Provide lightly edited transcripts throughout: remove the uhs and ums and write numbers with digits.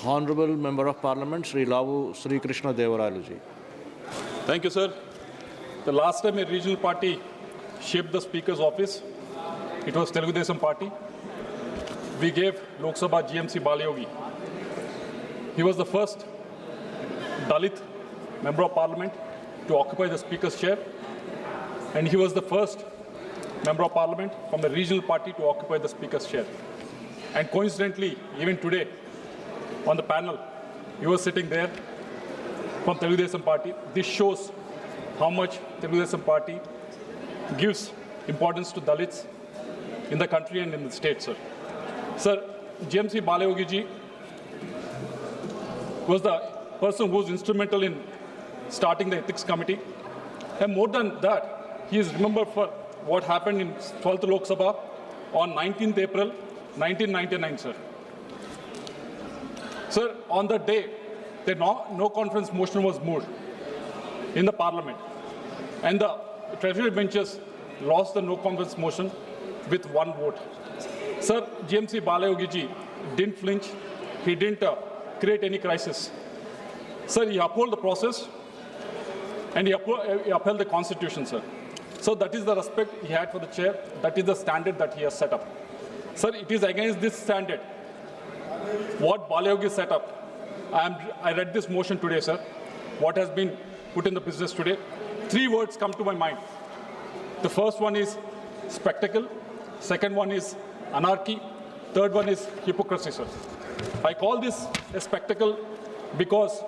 Honorable Member of Parliament, Sri Lavu, Sri Krishna Devarayalu ji. Thank you, sir. The last time a regional party shaped the Speaker's office, it was Telugu Desam Party. We gave Lok Sabha GMC Balayogi. He was the first Dalit Member of Parliament to occupy the Speaker's chair, and he was the first Member of Parliament from the regional party to occupy the Speaker's chair. And coincidentally, even today, on the panel, he was sitting there from Telugu Desam Party. This shows how much Telugu Desam Party gives importance to Dalits in the country and in the state, sir. Sir, GMC Balayogi ji was the person who was instrumental in starting the ethics committee. And more than that, he is remembered for what happened in 12th Lok Sabha on 19th April 1999, sir. Sir, on that day, the no conference motion was moved in the parliament, and the treasury benches lost the no conference motion with one vote. Sir, GMC Balayogi ji didn't flinch. He didn't create any crisis. Sir, he upheld the process and he upheld the constitution, sir. So that is the respect he had for the chair. That is the standard that he has set up. Sir, it is against this standard what Balayogi set up. I read this motion today, sir. What has been put in the business today. 3 words come to my mind. The first one is spectacle. Second one is anarchy. Third one is hypocrisy, sir. I call this a spectacle because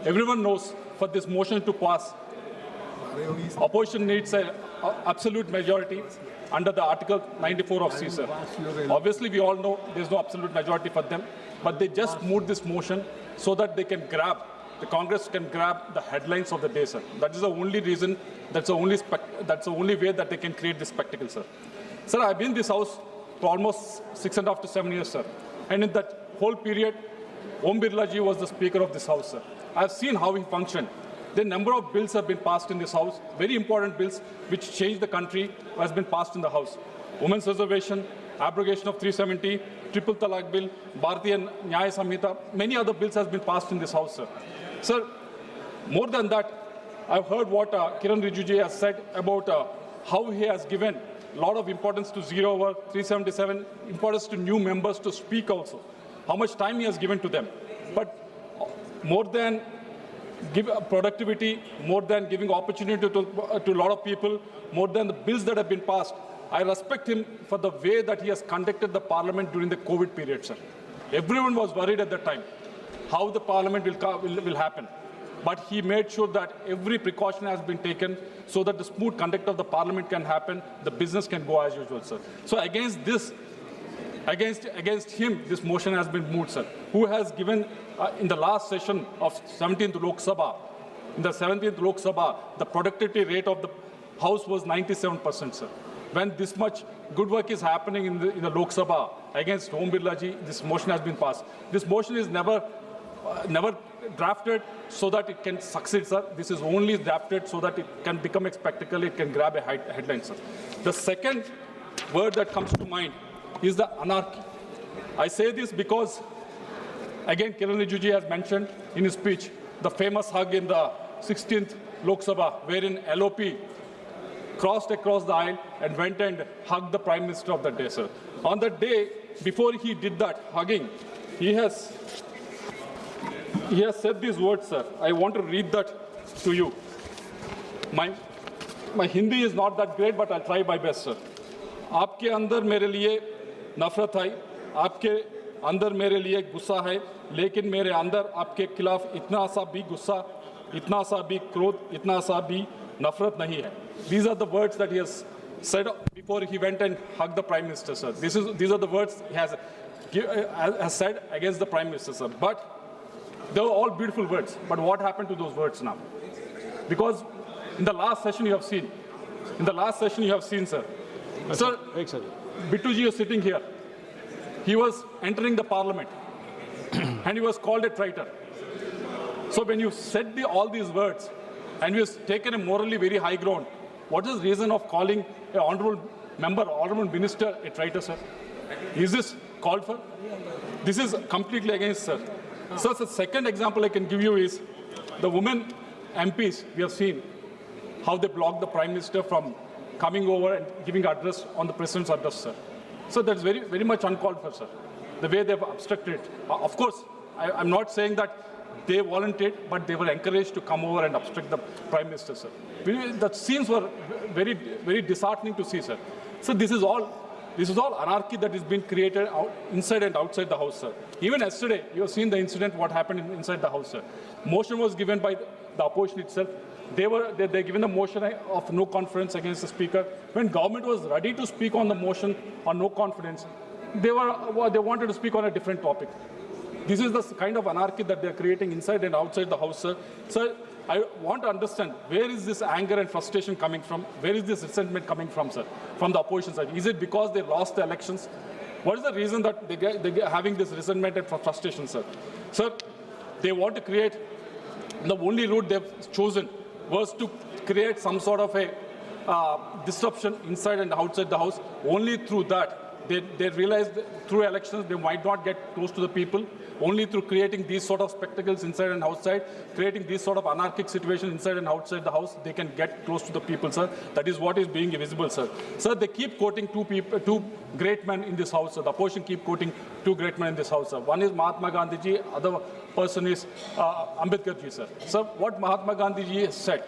everyone knows for this motion to pass, opposition needs an absolute majority under the Article 94 of C, sir. Obviously, we all know there's no absolute majority for them, but they just moved this motion so that they can grab, the Congress can grab the headlines of the day, sir. That is the only reason, that's the only way that they can create this spectacle, sir. Sir, I've been in this house for almost 6.5 to 7 years, sir. And in that whole period, Om Birla ji was the Speaker of this house, sir. I've seen how he functioned. The number of bills have been passed in this house, very important bills which change the country has been passed in the house. Women's reservation, abrogation of 370, triple talaq bill, Bharatiya Nyaya Samhita, many other bills has been passed in this house, sir. Sir, more than that, I've heard what Kiran Rijiju has said about how he has given a lot of importance to 0 over 377, importance to new members to speak also, how much time he has given to them. But more than give productivity, more than giving opportunity to a lot of people, more than the bills that have been passed, I respect him for the way that he has conducted the parliament during the COVID period, sir. Everyone was worried at that time how the parliament will happen. But he made sure that every precaution has been taken so that the smooth conduct of the parliament can happen, the business can go as usual, sir. So against this, against him, this motion has been moved, sir, who has given in the last session of 17th Lok Sabha, in the 17th Lok Sabha, the productivity rate of the House was 97%, sir. When this much good work is happening in the Lok Sabha against Om Birla ji, this motion has been passed. This motion is never drafted so that it can succeed, sir. This is only drafted so that it can become a spectacle, it can grab a headline, sir. The second word that comes to mind is the anarchy. I say this because, again, Kiran Rijiju has mentioned in his speech the famous hug in the 16th Lok Sabha, wherein LOP crossed across the aisle and went and hugged the Prime Minister of that day, sir. On that day, before he did that hugging, he has said these words, sir. I want to read that to you. My Hindi is not that great, but I'll try my best, sir. आपके अंदर मेरे लिए नफरत है, आपके अंदर मेरे लिए गुस्सा है, लेकिन मेरे अंदर आपके खिलाफ इतना सा भी गुस्सा, इतना सा भी क्रोध, इतना सा भी नफरत नहीं है. These are the words that he has said before he went and hugged the Prime Minister, sir. These are the words he has said against the Prime Minister, sir. But they were all beautiful words. But what happened to those words now? Because in the last session you have seen, sir, sir, Bittuji is sitting here. He was entering the parliament and he was called a traitor. So when you said all these words and you have taken a morally very high ground, what is the reason of calling an honorable member, honorable minister a traitor, sir? Is this called for? This is completely against, sir. So the second example I can give you is the women MPs. We have seen how they blocked the Prime Minister from coming over and giving address on the President's address, sir. So that's very, very much uncalled for, sir. The way they've obstructed it. Of course, I'm not saying that they volunteered, but they were encouraged to come over and obstruct the Prime Minister, sir. The scenes were very, very disheartening to see, sir. So this is all anarchy that is being created inside and outside the House, sir. Even yesterday, you have seen the incident, what happened inside the House, sir. Motion was given by the opposition itself. They given the motion of no confidence against the Speaker. When government was ready to speak on the motion on no confidence, they wanted to speak on a different topic. This is the kind of anarchy that they are creating inside and outside the House, sir. Sir, I want to understand, where is this anger and frustration coming from? Where is this resentment coming from, sir? From the opposition side. Is it because they lost the elections? What is the reason that they're having this resentment and frustration, sir? Sir, they want to create, the only route they've chosen was to create some sort of a disruption inside and outside the House. Only through that, they realized through elections they might not get close to the people. Only through creating these sort of spectacles inside and outside, creating these sort of anarchic situations inside and outside the House, they can get close to the people, sir. That is what is being visible, sir. Sir, they keep quoting two great men in this House, sir. The opposition keep quoting two great men in this House, sir. One is Mahatma Gandhi ji, other person is Ambedkar ji, sir. Sir, what Mahatma Gandhi ji has said,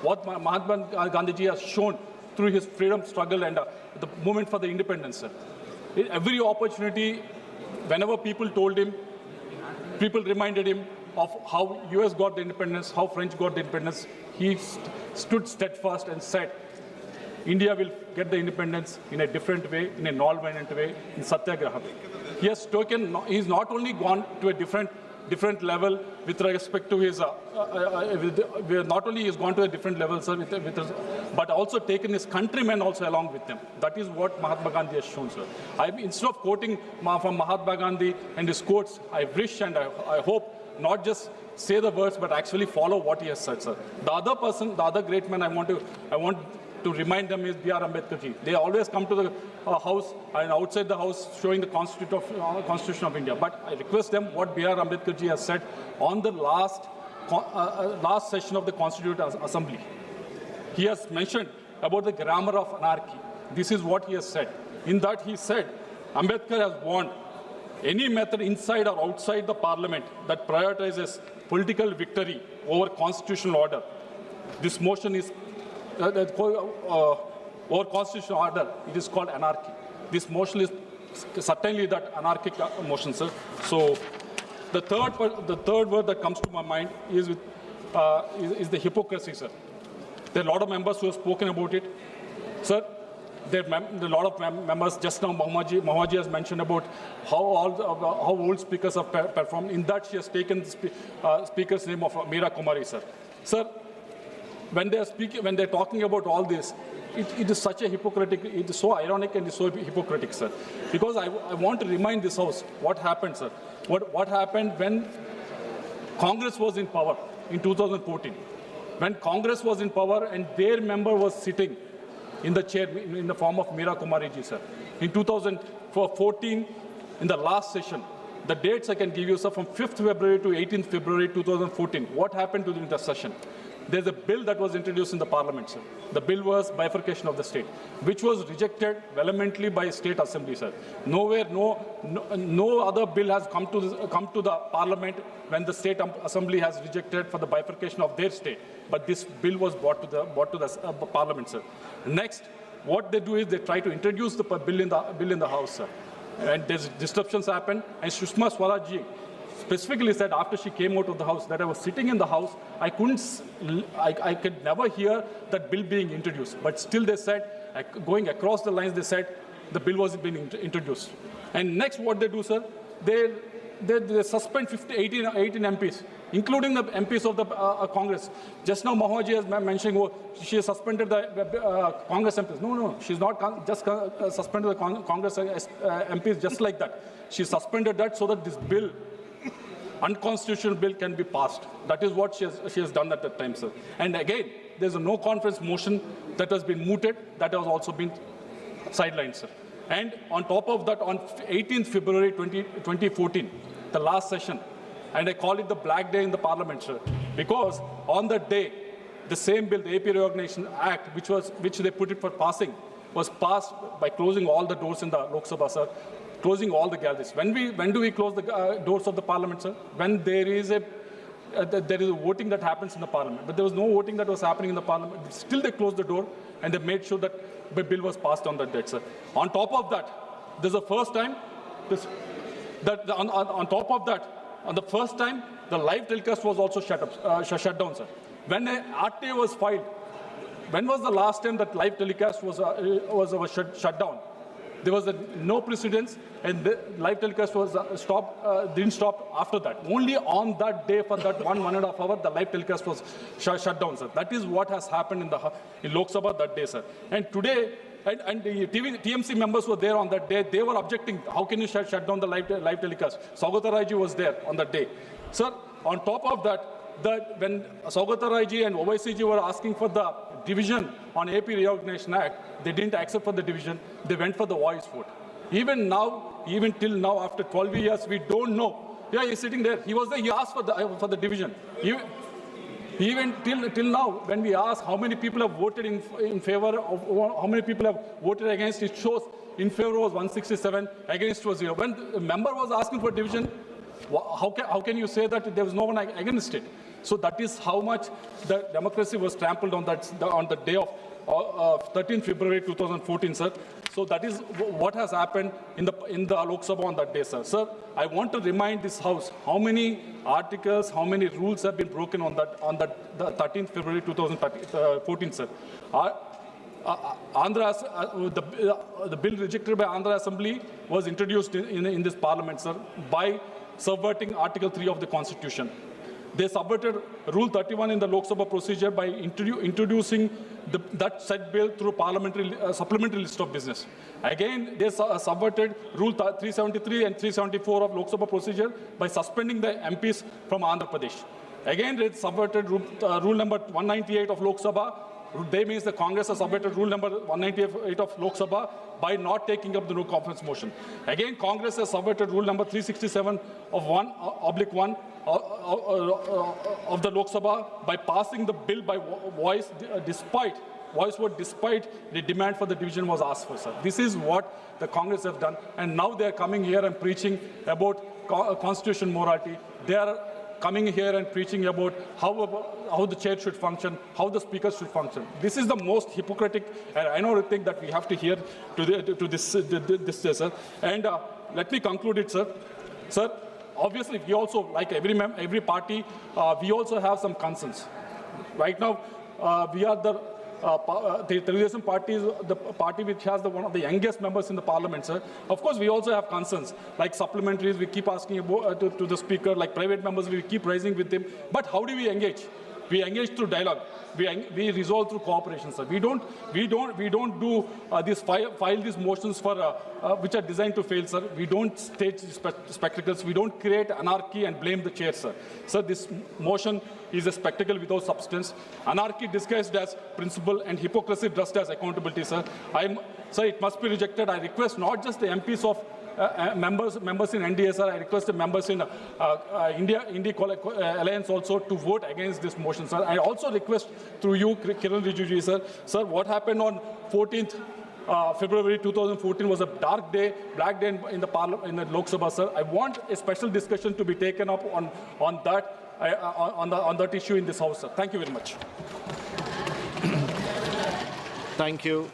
what Mahatma Gandhi ji has shown through his freedom struggle and the movement for the independence, sir. In every opportunity, whenever people told him, people reminded him of how US got the independence, how French got the independence, he stood steadfast and said, India will get the independence in a different way, in a non-violent way, in Satyagraha. He has taken, he's not only gone to a different level with respect to his, not only he's gone to a different level, sir, but also taken his countrymen also along with them. That is what Mahatma Gandhi has shown, sir. Instead of quoting from Mahatma Gandhi and his quotes, I wish and I hope not just say the words, but actually follow what he has said, sir. The other person, the other great man I want to remind them is B.R. Ambedkar ji. They always come to the House and outside the House showing the Constitution of India. But I request them what B.R. Ambedkar ji has said on the last session of the Constituent Assembly. He has mentioned about the grammar of anarchy. This is what he has said. In that he said, Ambedkar has warned, any method inside or outside the parliament that prioritizes political victory over constitutional order, this motion is over constitutional order, it is called anarchy. This motion is certainly that anarchic motion, sir. So the third word that comes to my mind is the hypocrisy, sir. There are a lot of members who have spoken about it. Sir, there are a lot of members, just now Mohammed has mentioned about how old speakers have performed. In that, she has taken the speaker's name of Meera Kumari, sir. Sir, when they're talking about all this, it is such a hypocritic, it is so ironic and it's so hypocritic, sir. Because I want to remind this House what happened, sir. What happened when Congress was in power in 2014. When Congress was in power and their member was sitting in the chair in the form of Meera Kumari ji, sir. In 2014, in the last session, the dates I can give you, sir, from 5th February to 18th February 2014. What happened during the session? There's a bill that was introduced in the parliament, sir. The bill was bifurcation of the state, which was rejected vehemently by state assembly, sir. Nowhere, no other bill has come to the parliament when the state assembly has rejected for the bifurcation of their state. But this bill was brought to the parliament, sir. Next, what they do is they try to introduce the bill in the House, sir. And there's disruptions happen. And Sushma Swaraj ji specifically said after she came out of the House that I was sitting in the House, I could never hear that bill being introduced. But still they said, going across the lines, they said the bill was being introduced. And next what they do, sir, they suspend 18 MPs, including the MPs of the Congress. Just now Mahaji has mentioned, she has suspended the Congress MPs. No, she's not just suspended the Congress MPs just like that. She suspended that so that this bill, unconstitutional bill, can be passed. That is what she has done at that time, sir. And again, there's a no conference motion that has been mooted, that has also been sidelined, sir. And on top of that, on 18th February 2014, the last session, And I call it the black day in the parliament, sir, because on that day, the same bill, the AP Reorganization Act, which they put it for passing, was passed by closing all the doors in the Lok Sabha, sir, closing all the galleries. When do we close the doors of the parliament, sir? When there is a voting that happens in the parliament. But there was no voting that was happening in the parliament. Still, they closed the door and they made sure that the bill was passed on that date, sir. On top of that, this is the first time. On top of that, on the first time, the live telecast was also shut down, sir. When a RTA was filed, when was the last time that live telecast was shut down? There was no precedence, and the live telecast was didn't stop after that. Only on that day, for that 1.5 hour, the live telecast was shut down, sir. That is what has happened in Lok Sabha that day, sir. And today, and the TMC members were there on that day. They were objecting. How can you shut down the live telecast? Saugata Raiji was there on that day, sir. On top of that, when Saugata Raiji and OICG were asking for the division on AP Reorganization Act, they didn't accept for the division. They went for the voice vote. Even till now, after 12 years, we don't know. Yeah, he's sitting there. He was there. He asked for the division. Even till now, when we ask how many people have voted in favor of, how many people have voted against, it shows in favor was 167, against was 0. When the member was asking for division, how can you say that there was no one against it? So that is how much the democracy was trampled on the day of 13 February 2014, sir. So that is what has happened in the Lok Sabha on that day, sir. Sir, I want to remind this House how many articles, how many rules have been broken on the 13th February 2014, sir. The bill rejected by Andhra Assembly was introduced in this Parliament, sir, by subverting Article 3 of the Constitution. They subverted Rule 31 in the Lok Sabha procedure by introducing that said bill through parliamentary supplementary list of business. Again, they subverted Rule 373 and 374 of Lok Sabha procedure by suspending the MPs from Andhra Pradesh. Again, they subverted rule number 198 of Lok Sabha. They means the Congress has subverted rule number 198 of Lok Sabha by not taking up the no confidence motion. Again, Congress has subverted rule number 367 of 1/1 of the Lok Sabha by passing the bill by voice vote despite the demand for the division was asked for, sir. This is what the Congress have done, and now they are coming here and preaching about constitution morality. They are coming here and preaching about how the chair should function, how the speaker should function. This is the most hypocritic, and I don't think that we have to hear to this, sir. And let me conclude it, sir. Sir, obviously, we also, like every party, we also have some concerns. Right now, we are the Telugu Party is the party which has one of the youngest members in the parliament, sir. Of course, we also have concerns, like supplementaries, we keep asking about, to the speaker, like private members, we keep raising with him. But how do we engage? We engage through dialogue. We resolve through cooperation, sir. We don't do file these motions for which are designed to fail, sir. We don't stage spectacles. We don't create anarchy and blame the chair, sir. Sir, this motion is a spectacle without substance. Anarchy disguised as principle and hypocrisy dressed as accountability, sir. Sir, it must be rejected. I request not just the MPs of members in NDA, sir. I request the members in India Alliance also to vote against this motion, sir. I also request through you, Kiran Rijiju, sir. Sir, what happened on 14th February 2014 was a dark day, black day in the Lok Sabha, sir. I want a special discussion to be taken up on that issue in this House, sir. Thank you very much. Thank you.